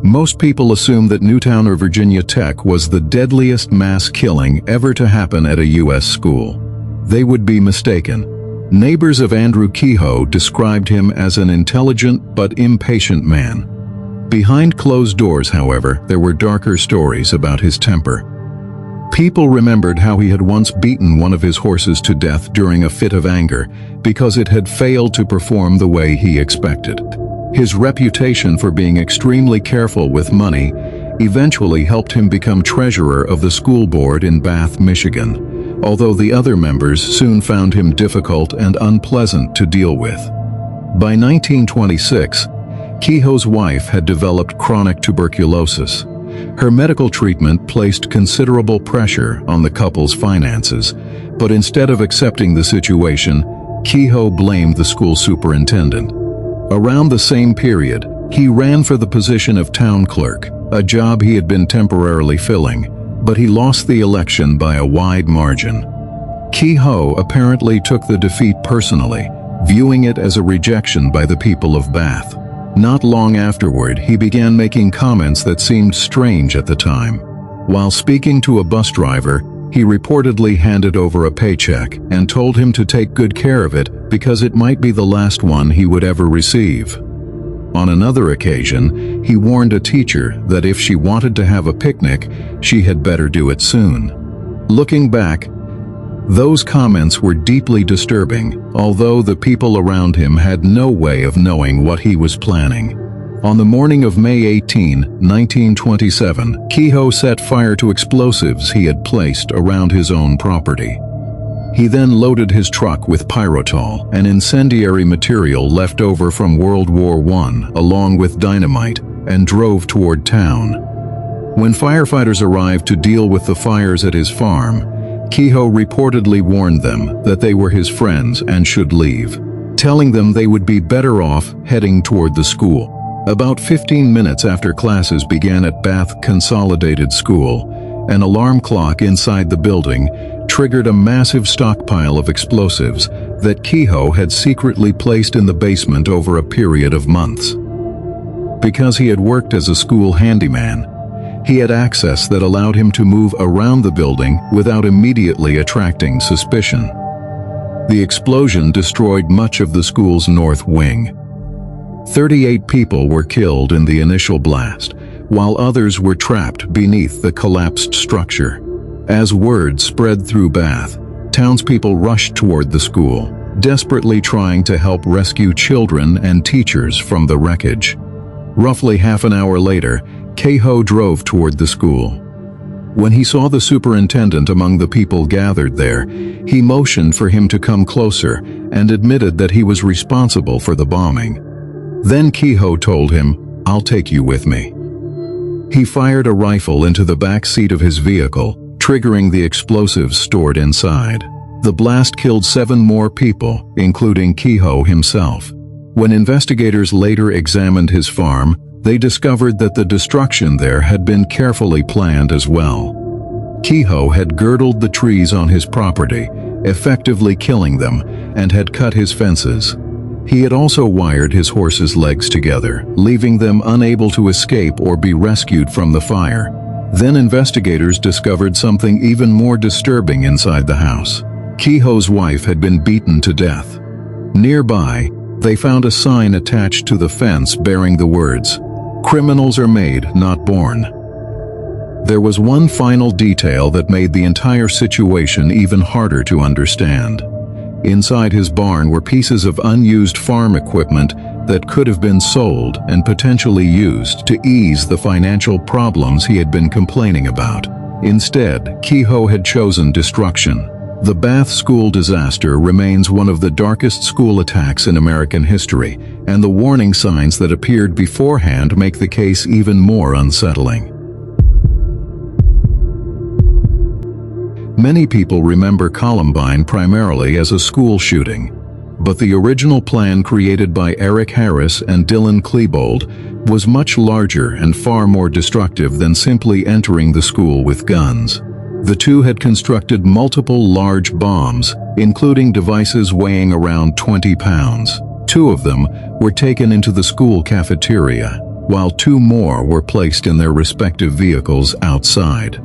Most people assume that Newtown or Virginia Tech was the deadliest mass killing ever to happen at a U.S. school. They would be mistaken. Neighbors of Andrew Kehoe described him as an intelligent but impatient man. Behind closed doors, however, there were darker stories about his temper. People remembered how he had once beaten one of his horses to death during a fit of anger because it had failed to perform the way he expected. His reputation for being extremely careful with money eventually helped him become treasurer of the school board in Bath, Michigan, although the other members soon found him difficult and unpleasant to deal with. By 1926, Kehoe's wife had developed chronic tuberculosis. Her medical treatment placed considerable pressure on the couple's finances, but instead of accepting the situation, Kehoe blamed the school superintendent. Around the same period, he ran for the position of town clerk, a job he had been temporarily filling, but he lost the election by a wide margin. Kehoe apparently took the defeat personally, viewing it as a rejection by the people of Bath. Not long afterward, he began making comments that seemed strange at the time. While speaking to a bus driver, he reportedly handed over a paycheck and told him to take good care of it because it might be the last one he would ever receive. On another occasion, he warned a teacher that if she wanted to have a picnic, she had better do it soon. Looking back, those comments were deeply disturbing, although the people around him had no way of knowing what he was planning. On the morning of May 18, 1927, Kehoe set fire to explosives he had placed around his own property. He then loaded his truck with pyrotol, an incendiary material left over from World War I, along with dynamite, and drove toward town. When firefighters arrived to deal with the fires at his farm, Kehoe reportedly warned them that they were his friends and should leave, telling them they would be better off heading toward the school. About 15 minutes after classes began at Bath Consolidated School, an alarm clock inside the building triggered a massive stockpile of explosives that Kehoe had secretly placed in the basement over a period of months. Because he had worked as a school handyman, he had access that allowed him to move around the building without immediately attracting suspicion. The explosion destroyed much of the school's north wing. 38 people were killed in the initial blast, while others were trapped beneath the collapsed structure. As word spread through Bath, townspeople rushed toward the school, desperately trying to help rescue children and teachers from the wreckage. Roughly half an hour later, Kehoe drove toward the school. When he saw the superintendent among the people gathered there, he motioned for him to come closer and admitted that he was responsible for the bombing. Then Kehoe told him, "I'll take you with me." He fired a rifle into the back seat of his vehicle, triggering the explosives stored inside. The blast killed 7 more people, including Kehoe himself. When investigators later examined his farm, they discovered that the destruction there had been carefully planned as well. Kehoe had girdled the trees on his property, effectively killing them, and had cut his fences. He had also wired his horses' legs together, leaving them unable to escape or be rescued from the fire. Then investigators discovered something even more disturbing inside the house. Kehoe's wife had been beaten to death. Nearby, they found a sign attached to the fence bearing the words, "Criminals are made, not born." There was one final detail that made the entire situation even harder to understand. Inside his barn were pieces of unused farm equipment that could have been sold and potentially used to ease the financial problems he had been complaining about. Instead, Kehoe had chosen destruction. The Bath school disaster remains one of the darkest school attacks in American history, and the warning signs that appeared beforehand make the case even more unsettling. Many people remember Columbine primarily as a school shooting, but the original plan created by Eric Harris and Dylan Klebold was much larger and far more destructive than simply entering the school with guns. The two had constructed multiple large bombs, including devices weighing around 20 pounds. 2 of them were taken into the school cafeteria. while 2 more were placed in their respective vehicles outside.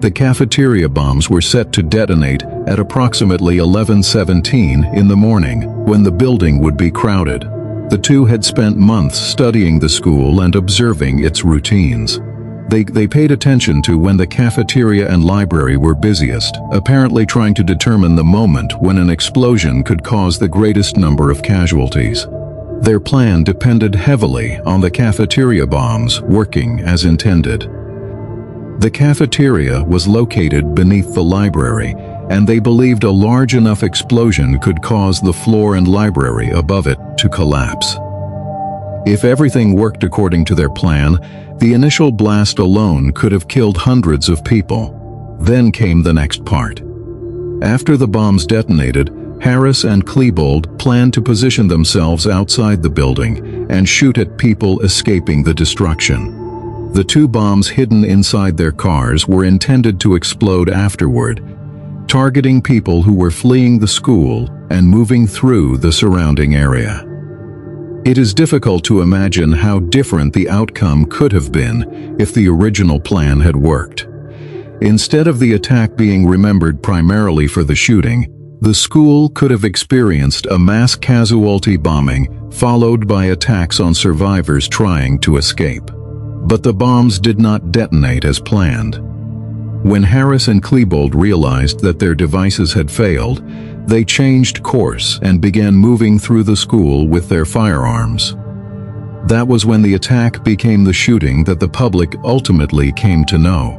The cafeteria bombs were set to detonate at approximately 11:17 in the morning, when the building would be crowded. The two had spent months studying the school and observing its routines. They paid attention to when the cafeteria and library were busiest, apparently trying to determine the moment when an explosion could cause the greatest number of casualties. Their plan depended heavily on the cafeteria bombs working as intended. The cafeteria was located beneath the library, and they believed a large enough explosion could cause the floor and library above it to collapse. If everything worked according to their plan, the initial blast alone could have killed hundreds of people. Then came the next part. After the bombs detonated, Harris and Klebold planned to position themselves outside the building and shoot at people escaping the destruction. The 2 bombs hidden inside their cars were intended to explode afterward, targeting people who were fleeing the school and moving through the surrounding area. It is difficult to imagine how different the outcome could have been if the original plan had worked. Instead of the attack being remembered primarily for the shooting, the school could have experienced a mass casualty bombing followed by attacks on survivors trying to escape. But the bombs did not detonate as planned. When Harris and Klebold realized that their devices had failed, they changed course and began moving through the school with their firearms. That was when the attack became the shooting that the public ultimately came to know.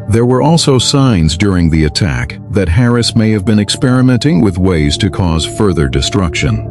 There were also signs during the attack that Harris may have been experimenting with ways to cause further destruction.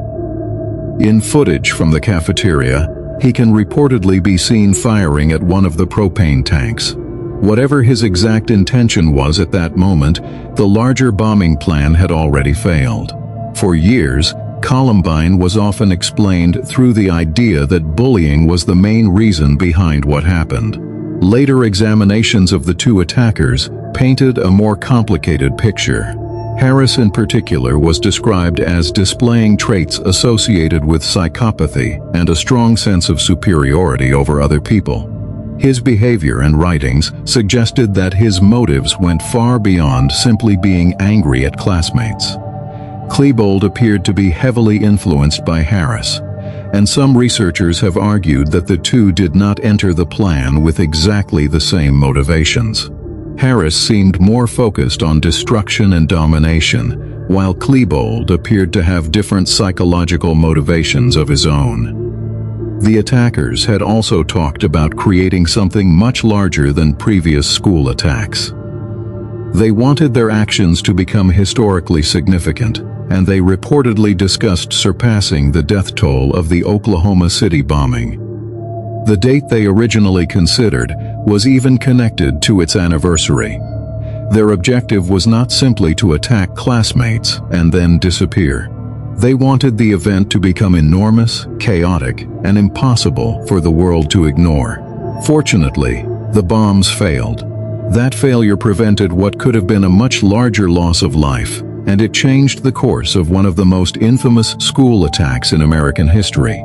In footage from the cafeteria, he can reportedly be seen firing at one of the propane tanks. Whatever his exact intention was at that moment, the larger bombing plan had already failed. For years, Columbine was often explained through the idea that bullying was the main reason behind what happened. Later examinations of the 2 attackers painted a more complicated picture. Harris in particular was described as displaying traits associated with psychopathy and a strong sense of superiority over other people. His behavior and writings suggested that his motives went far beyond simply being angry at classmates. Klebold appeared to be heavily influenced by Harris, and some researchers have argued that the 2 did not enter the plan with exactly the same motivations. Harris seemed more focused on destruction and domination, while Klebold appeared to have different psychological motivations of his own. The attackers had also talked about creating something much larger than previous school attacks. They wanted their actions to become historically significant, and they reportedly discussed surpassing the death toll of the Oklahoma City bombing. The date they originally considered was even connected to its anniversary. Their objective was not simply to attack classmates and then disappear. They wanted the event to become enormous, chaotic, and impossible for the world to ignore. Fortunately, the bombs failed. That failure prevented what could have been a much larger loss of life, and it changed the course of one of the most infamous school attacks in American history.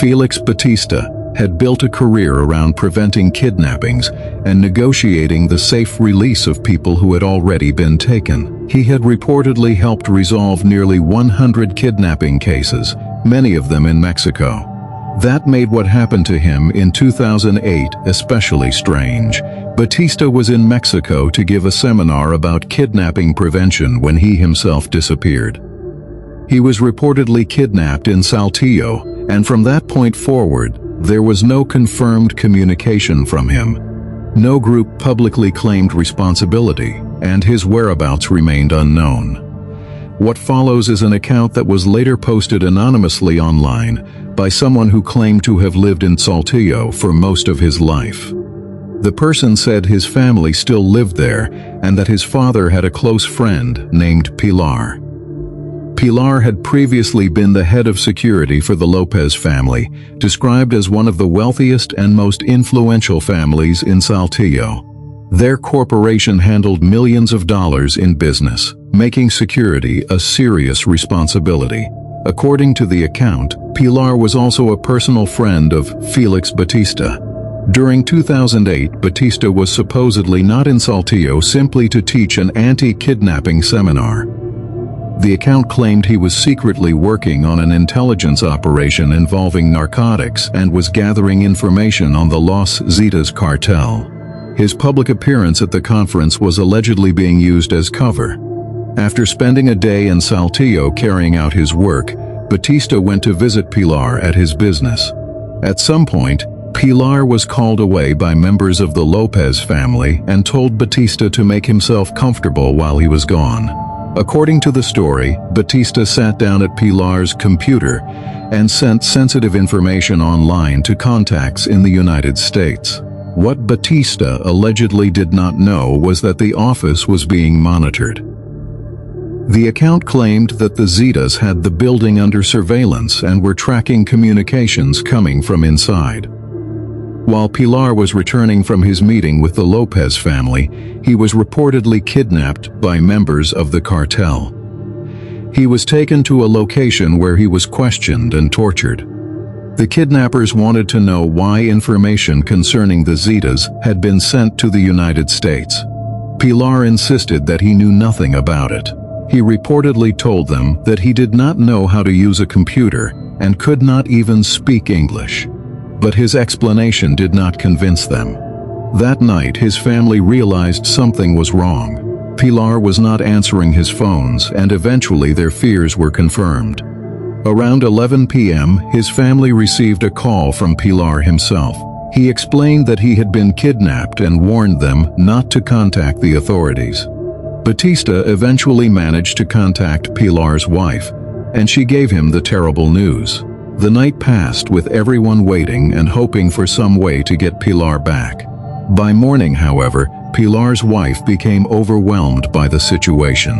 Felix Batista had built a career around preventing kidnappings and negotiating the safe release of people who had already been taken. He had reportedly helped resolve nearly 100 kidnapping cases, many of them in Mexico. That made what happened to him in 2008 especially strange. Batista was in Mexico to give a seminar about kidnapping prevention when he himself disappeared. He was reportedly kidnapped in Saltillo, and from that point forward, there was no confirmed communication from him. No group publicly claimed responsibility, and his whereabouts remained unknown. What follows is an account that was later posted anonymously online by someone who claimed to have lived in Saltillo for most of his life. The person said his family still lived there and that his father had a close friend named Pilar. Pilar had previously been the head of security for the Lopez family, described as one of the wealthiest and most influential families in Saltillo. Their corporation handled millions of dollars in business, making security a serious responsibility. According to the account, Pilar was also a personal friend of Felix Batista. During 2008, Batista was supposedly not in Saltillo simply to teach an anti-kidnapping seminar. The account claimed he was secretly working on an intelligence operation involving narcotics and was gathering information on the Los Zetas cartel. His public appearance at the conference was allegedly being used as cover. After spending a day in Saltillo carrying out his work, Batista went to visit Pilar at his business. At some point, Pilar was called away by members of the Lopez family and told Batista to make himself comfortable while he was gone. According to the story, Batista sat down at Pilar's computer and sent sensitive information online to contacts in the United States. What Batista allegedly did not know was that the office was being monitored. The account claimed that the Zetas had the building under surveillance and were tracking communications coming from inside. While Pilar was returning from his meeting with the Lopez family, he was reportedly kidnapped by members of the cartel. He was taken to a location where he was questioned and tortured. The kidnappers wanted to know why information concerning the Zetas had been sent to the United States. Pilar insisted that he knew nothing about it. He reportedly told them that he did not know how to use a computer and could not even speak English. But his explanation did not convince them. That night, his family realized something was wrong. Pilar was not answering his phones, and eventually their fears were confirmed. Around 11 p.m., his family received a call from Pilar himself. He explained that he had been kidnapped and warned them not to contact the authorities. Batista eventually managed to contact Pilar's wife, and she gave him the terrible news. The night passed with everyone waiting and hoping for some way to get Pilar back. By morning, however, Pilar's wife became overwhelmed by the situation.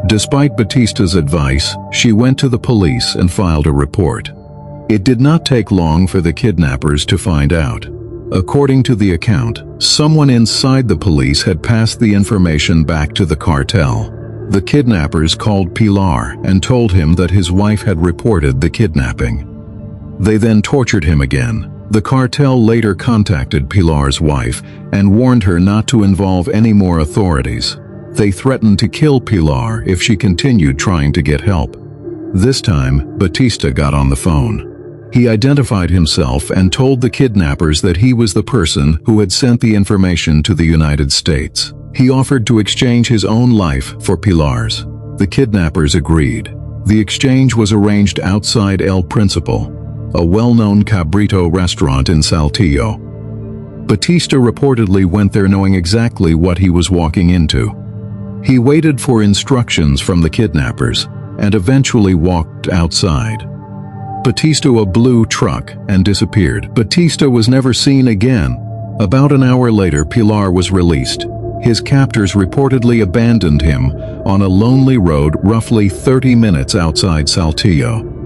Despite Batista's advice, she went to the police and filed a report. It did not take long for the kidnappers to find out. According to the account, someone inside the police had passed the information back to the cartel. The kidnappers called Pilar and told him that his wife had reported the kidnapping. They then tortured him again. The cartel later contacted Pilar's wife and warned her not to involve any more authorities. They threatened to kill Pilar if she continued trying to get help. This time, Batista got on the phone. He identified himself and told the kidnappers that he was the person who had sent the information to the United States. He offered to exchange his own life for Pilar's. The kidnappers agreed. The exchange was arranged outside El Principal, a well-known cabrito restaurant in Saltillo. Batista reportedly went there knowing exactly what he was walking into. He waited for instructions from the kidnappers and eventually walked outside. Batista a blue truck and disappeared. Batista was never seen again. About an hour later, Pilar was released. His captors reportedly abandoned him on a lonely road roughly 30 minutes outside Saltillo.